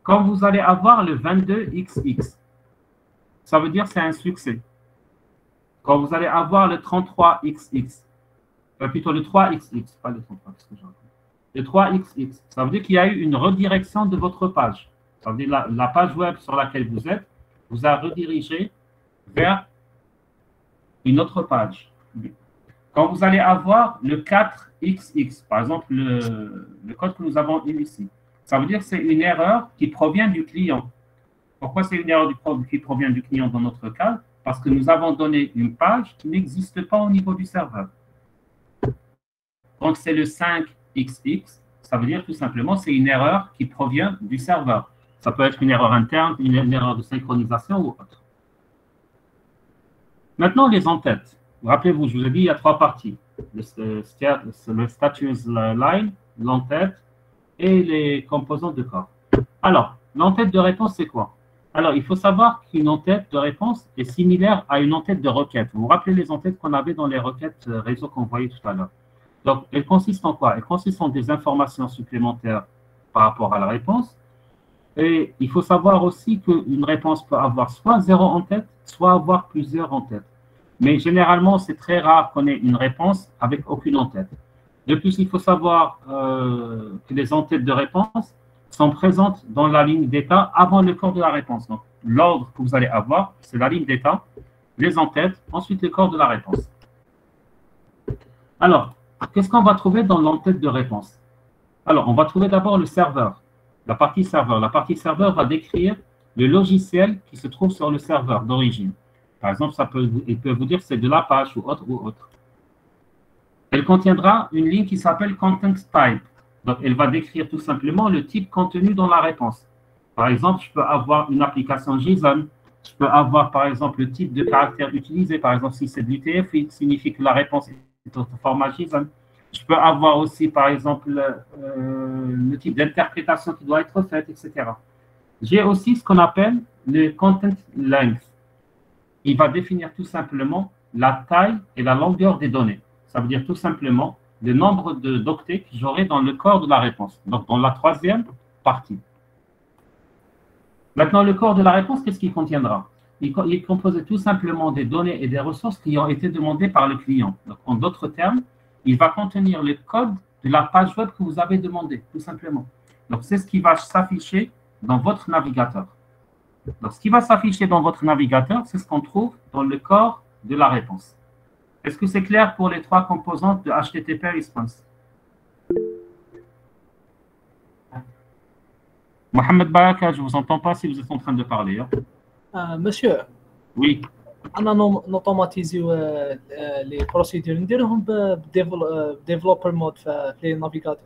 Quand vous allez avoir le 22XX, ça veut dire que c'est un succès. Quand vous allez avoir le 33XX, plutôt le 3XX, pas le 33, parce que j'ai le 3XX, ça veut dire qu'il y a eu une redirection de votre page. Ça veut dire la page web sur laquelle vous êtes vous a redirigé vers une autre page. Quand vous allez avoir le 4XX, par exemple, le code que nous avons eu ici, ça veut dire que c'est une erreur qui provient du client. Pourquoi c'est une erreur qui provient du client dans notre cas? Parce que nous avons donné une page qui n'existe pas au niveau du serveur. Donc, c'est le 5XX, ça veut dire tout simplement c'est une erreur qui provient du serveur. Ça peut être une erreur interne, une erreur de synchronisation ou autre. Maintenant, les en-têtes. Rappelez-vous, je vous ai dit, il y a 3 parties. Le status line, l'en-tête et les composants de corps. Alors, l'en-tête de réponse, c'est quoi? Alors, il faut savoir qu'une en-tête de réponse est similaire à une en-tête de requête. Vous vous rappelez les en-têtes qu'on avait dans les requêtes réseau qu'on voyait tout à l'heure. Donc, elles consistent en quoi? Elles consistent en des informations supplémentaires par rapport à la réponse. Et il faut savoir aussi qu'une réponse peut avoir soit 0 en tête, soit avoir plusieurs en tête. Mais généralement, c'est très rare qu'on ait une réponse avec aucune en-tête. De plus, il faut savoir que les en-têtes de réponse sont présentes dans la ligne d'état avant le corps de la réponse. Donc, l'ordre que vous allez avoir, c'est la ligne d'état, les en-têtes, ensuite le corps de la réponse. Alors, qu'est-ce qu'on va trouver dans l'en-tête de réponse? Alors, on va trouver d'abord le serveur, la partie serveur. La partie serveur va décrire le logiciel qui se trouve sur le serveur d'origine. Par exemple, il peut vous dire que c'est de la page ou autre ou autre. Elle contiendra une ligne qui s'appelle Content Type. Donc, elle va décrire tout simplement le type contenu dans la réponse. Par exemple, je peux avoir une application JSON. Je peux avoir, par exemple, le type de caractère utilisé. Par exemple, si c'est de l'UTF-8, signifie que la réponse est au format JSON. Je peux avoir aussi, par exemple, le type d'interprétation qui doit être faite, etc. J'ai aussi ce qu'on appelle le Content Length. Il va définir tout simplement la taille et la longueur des données. Ça veut dire tout simplement le nombre d'octets que j'aurai dans le corps de la réponse, donc dans la 3e partie. Maintenant, le corps de la réponse, qu'est-ce qu'il contiendra? Il est composé tout simplement des données et des ressources qui ont été demandées par le client. Donc, en d'autres termes, il va contenir le code de la page web que vous avez demandé, tout simplement. Donc, c'est ce qui va s'afficher dans votre navigateur. Donc, ce qui va s'afficher dans votre navigateur, c'est ce qu'on trouve dans le corps de la réponse. Est-ce que c'est clair pour les 3 composantes de HTTP Response? Mohamed Baraka, je ne vous entends pas si vous êtes en train de parler. Monsieur. Oui. أنا نوتوماتيزيو لي بروسيدور نديرهم بديفلوبر مود في لي نافيغاتور.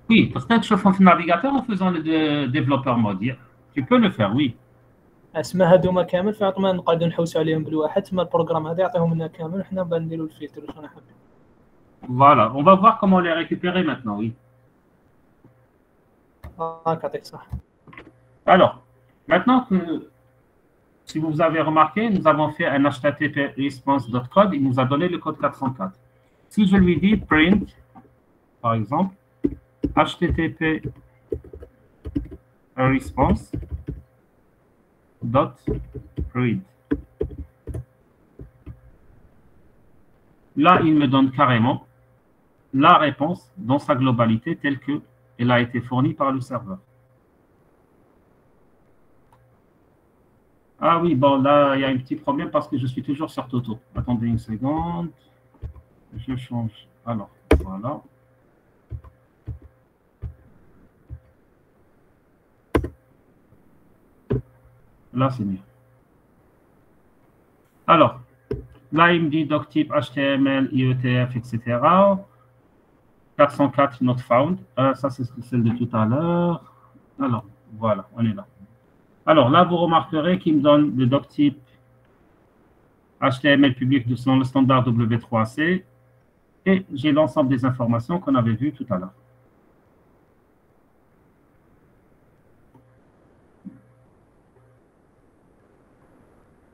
Oui, peut-être chauffer le navigateur en faisant le développeur mode. Tu peux le faire, oui. اسماء هذوما كامل فعطنا نقعدوا نحوسوا عليهم بالواحد ثم البروغرام هذا يعطيهم لنا كامل وحنا بقى نديروا الفلتر واش رانا حابين. Voilà, on va voir comment les récupérer maintenant, oui. يعطيك صح. Alors, maintenant que, si vous avez remarqué, nous avons fait un http response.code, il nous a donné le code 404. Si je lui dis print, par exemple, http response.read. Là, il me donne carrément la réponse dans sa globalité telle qu'elle a été fournie par le serveur. Ah oui, bon, là, il y a un petit problème parce que je suis toujours sur Toto. Attendez une seconde. Je change. Alors, voilà. Là, c'est mieux. Alors, là, il me dit doctype HTML, IETF, etc. 404 not found. Ça, c'est celle de tout à l'heure. Alors, voilà, on est là. Alors, là, vous remarquerez qu'il me donne le doctype HTML public selon le standard W3C. Et j'ai l'ensemble des informations qu'on avait vues tout à l'heure.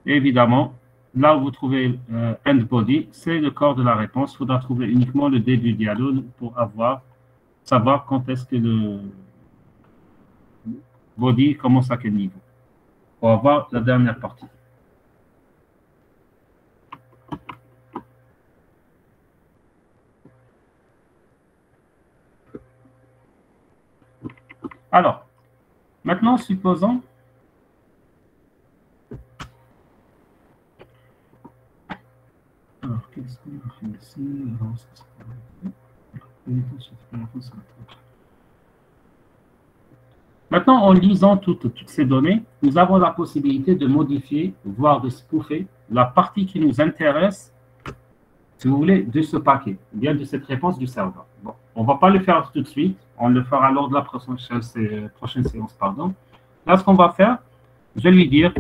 Évidemment, là où vous trouvez end body, c'est le corps de la réponse. Il faudra trouver uniquement le début du dialogue pour savoir quand est-ce que le body commence à quel niveau. Pour avoir la dernière partie. Alors, maintenant, supposons alors, qu'est-ce qu'on a fait ici? Maintenant, en lisant toutes ces données, nous avons la possibilité de modifier, voire de spoofer la partie qui nous intéresse, si vous voulez, de ce paquet, bien de cette réponse du serveur. Bon, on ne va pas le faire tout de suite, on le fera lors de la prochaine séance. Pardon. Là, ce qu'on va faire, je vais lui dire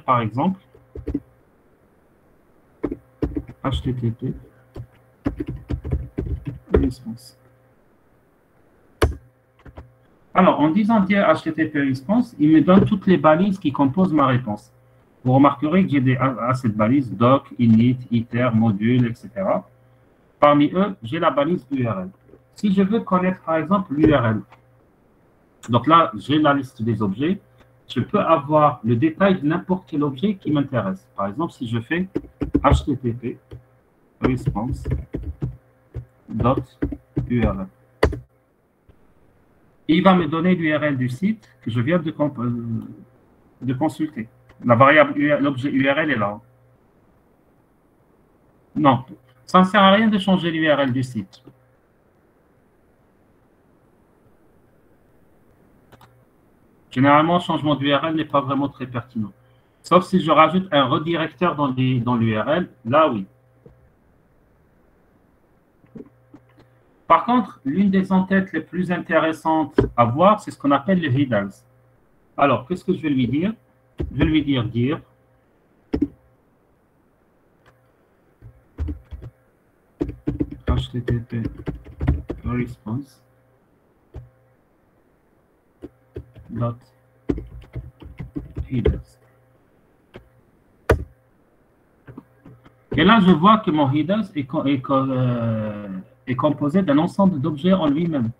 par exemple, HTTP response. Alors, en disant dire HTTP response, il me donne toutes les balises qui composent ma réponse. Vous remarquerez que j'ai assez de balises, doc, init, iter, module, etc. Parmi eux, j'ai la balise URL. Si je veux connaître, par exemple, l'URL, donc là, j'ai la liste des objets, je peux avoir le détail de n'importe quel objet qui m'intéresse. Par exemple, si je fais HTTP response.url. Il va me donner l'URL du site que je viens de consulter. La variable, l'objet URL est là. Non, ça ne sert à rien de changer l'URL du site. Généralement, le changement d'URL n'est pas vraiment très pertinent. Sauf si je rajoute un redirecteur dans l'URL, là oui. Par contre, l'une des entêtes les plus intéressantes à voir, c'est ce qu'on appelle le headers. Alors, qu'est-ce que je vais lui dire? Je vais lui dire HTTP response .headers. Et là, je vois que mon headers est composé d'un ensemble d'objets en lui-même.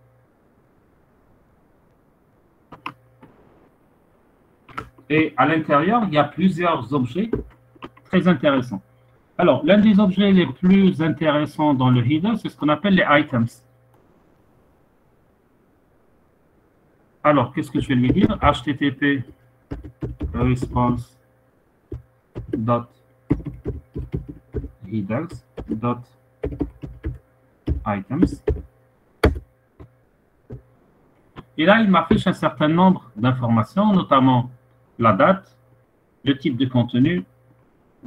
Et à l'intérieur, il y a plusieurs objets très intéressants. Alors, l'un des objets les plus intéressants dans le header, c'est ce qu'on appelle les items. Alors, qu'est-ce que je vais lui dire? HTTP response.headers.items. Et là, il m'affiche un certain nombre d'informations, notamment la date, le type de contenu,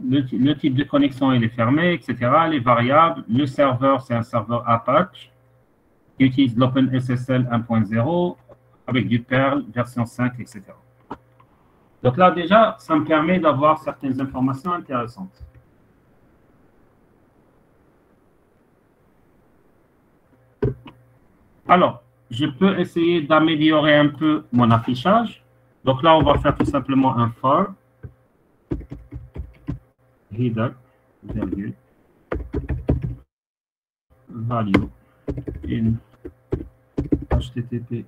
le type de connexion il est fermé, etc., les variables, le serveur, c'est un serveur Apache, qui utilise l'OpenSSL 1.0 avec du Perl, version 5, etc. Donc là, déjà, ça me permet d'avoir certaines informations intéressantes. Alors, je peux essayer d'améliorer un peu mon affichage. Donc là, on va faire tout simplement un for header, virgule, value in http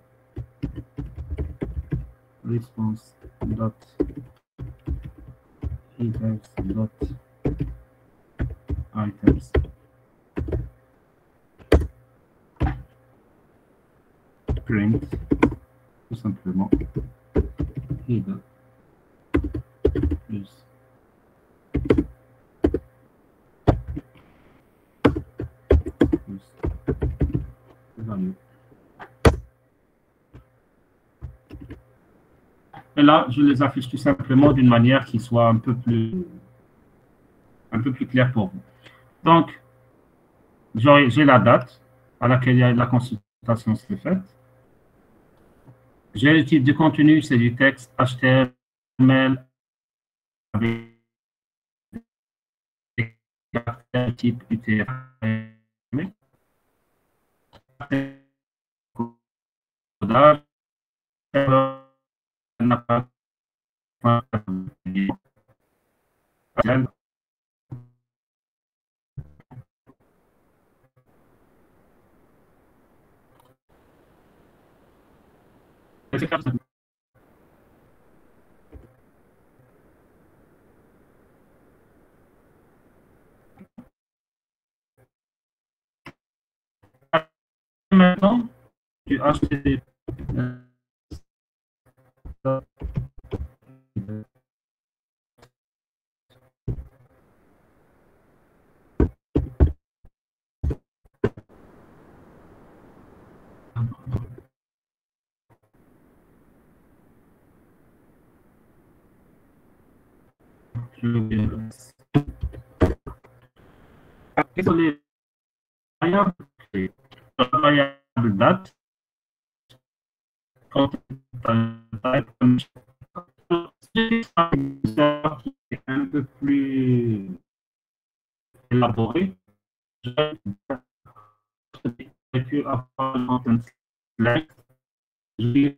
response dot headers dot items print tout simplement header plus value. Et là, je les affiche tout simplement d'une manière qui soit un peu plus claire pour vous. Donc, j'ai la date à laquelle la consultation s'est faite. J'ai le type de contenu, c'est du texte HTML avec des caractères type UTF-8. Codage, n'a pas maintenant du HTTP. Sur les variables, la variable date, quand un peu plus élaboré, j'ai pu avoir un slide. J'ai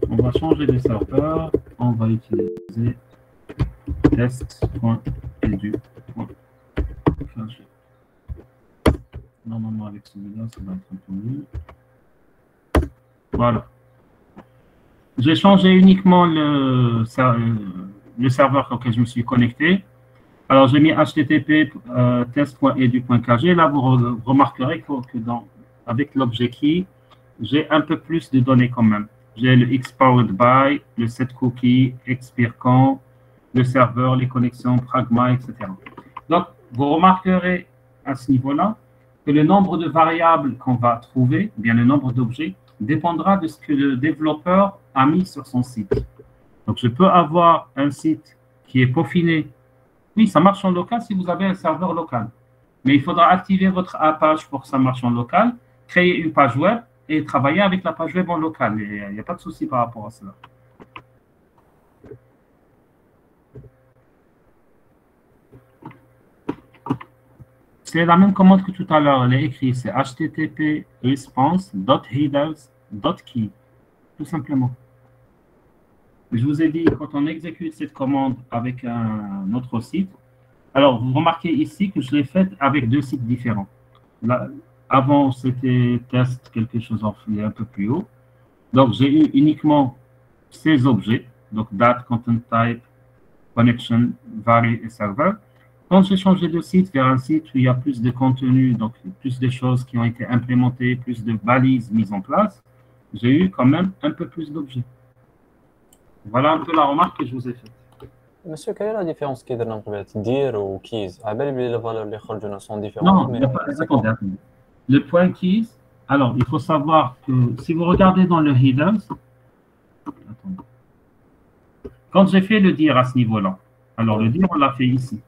on va changer de serveur, on va utiliser test.edu.kg. Normalement, avec celui-là, ça va être un peu mieux. Voilà. J'ai changé uniquement le serveur auquel je me suis connecté. Alors, j'ai mis http test.edu.kg. Là, vous remarquerez que avec l'objet key, j'ai un peu plus de données quand même. J'ai le xpowered by, le set cookie, expire quand, le serveur, les connexions, pragma, etc. Donc, vous remarquerez à ce niveau-là que le nombre de variables qu'on va trouver, bien le nombre d'objets, dépendra de ce que le développeur a mis sur son site. Donc, je peux avoir un site qui est peaufiné. Oui, ça marche en local si vous avez un serveur local. Mais il faudra activer votre Apache pour que ça marche en local, créer une page web et travailler avec la page web en local. Il n'y a pas de souci par rapport à cela. C'est la même commande que tout à l'heure. Elle est écrite, c'est http response.headers.key, tout simplement. Je vous ai dit, quand on exécute cette commande avec un autre site, alors vous remarquez ici que je l'ai faite avec deux sites différents. Là, avant, c'était test quelque chose en un peu plus haut. Donc, j'ai eu uniquement ces objets, donc date, content type, connection, vary et serveur. Quand j'ai changé de site vers un site où il y a plus de contenu, donc plus de choses qui ont été implémentées, plus de balises mises en place, j'ai eu quand même un peu plus d'objets. Voilà un peu la remarque que je vous ai faite. Monsieur, quelle est la différence qui est entre dire ou keys? À bel les valeurs les خرجونا sont Non, différentes. il n'y a pas, attendez. Le point keys, alors il faut savoir que si vous regardez dans le headers, attendez. Quand j'ai fait le dire à ce niveau-là, alors le dire on l'a fait ici.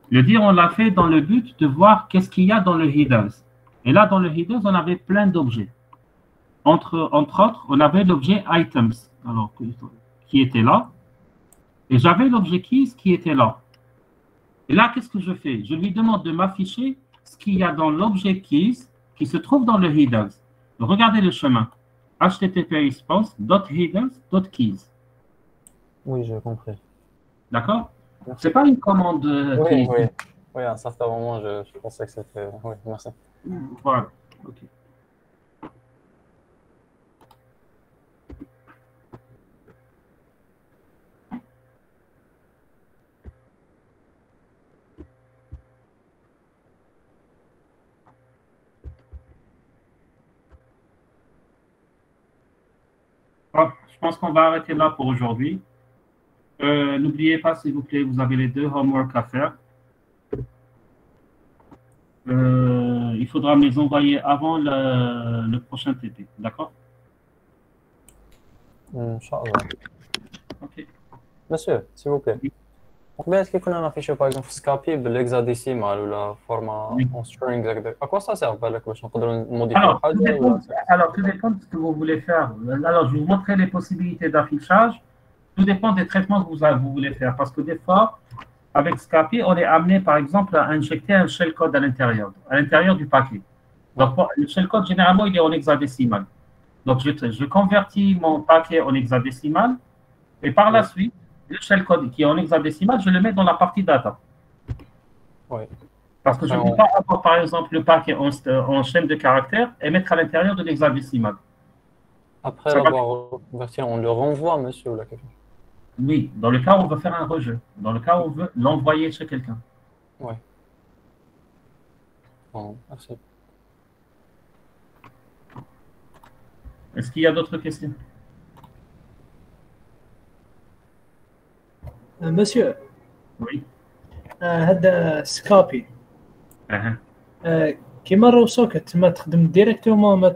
Le dire on l'a fait dans le but de voir qu'est-ce qu'il y a dans le headers. Et là dans le headers on avait plein d'objets. Entre autres, on avait l'objet items, alors qui était là. Et j'avais l'objet keys qui était là. Et là, qu'est-ce que je fais? Je lui demande de m'afficher ce qu'il y a dans l'objet keys qui se trouve dans le headers. Regardez le chemin. http response.headers.keys. Oui, j'ai compris. D'accord? Ce n'est pas une commande oui, oui. Oui, à un certain moment, je pensais que c'était... Oui, merci. Voilà. OK. Bon, je pense qu'on va arrêter là pour aujourd'hui. N'oubliez pas, s'il vous plaît, vous avez les 2 homework à faire. Il faudra me les envoyer avant le prochain TP. D'accord? Inch'Allah. OK. Monsieur, s'il vous plaît. Est-ce qu'on a affiché par exemple Scapy l'hexadécimal ou la format en string? À quoi ça sert? Alors, tout dépend de ce que vous voulez faire. Alors, je vais vous montrer les possibilités d'affichage. Tout dépend des traitements que vous voulez faire. Parce que des fois, avec Scapy, on est amené, par exemple, à injecter un shellcode à l'intérieur du paquet. Donc, le shellcode, généralement, il est en hexadécimal. Donc, je convertis mon paquet en hexadécimal et par la suite, le shellcode qui est en hexadécimal, je le mets dans la partie data. Oui. Parce que je ne peux pas avoir, par exemple, le paquet en chaîne de caractères et mettre à l'intérieur de l'hexadécimal. Après l'avoir converti, on le renvoie, monsieur, ou la quelqu'un? Oui, dans le cas où on veut faire un rejet, dans le cas où on veut l'envoyer chez quelqu'un. Oui. Bon, merci. Est-ce qu'il y a d'autres questions? Monsieur, Oui. هذا سكابي Uh-huh. كيما رو سوكت ما تخدم ديريكتومون ما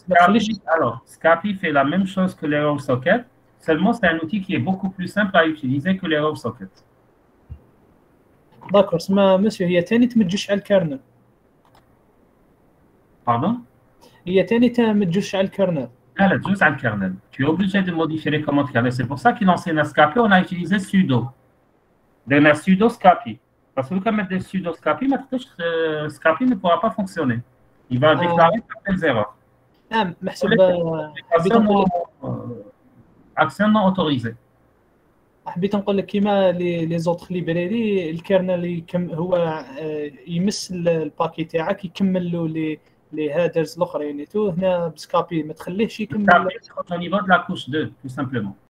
تخليش. Alors, Scapy fait la même chose que l'ErrorSocket, seulement c'est un outil qui est beaucoup plus simple à utiliser que l'ErrorSocket. داكور سما مسيو هي ثاني تمجيش على الكرنل. Pardon? هي ثاني تمجيش على الكرنل. Elle est juste à le kernel. Tu es obligé de modifier les commandes kernel. C'est pour ça qu'il enseigne à Scapy, on a utilisé sudo. Donc, sudo Scapy. Parce que vous pouvez mettre des sudo Scapy, mais Scapy ne pourra pas fonctionner. Il va déclarer certaines erreurs. محسوب Action non autorisée. حبيت نقول لك كيما لي زوتر ليبراري الكرنل هو يمس الباكي تاعك يكمل له لي هادرز الاخرين تو هنا بسكابي ما تخليهش يكمل. Au niveau de la couche 2, tout simplement.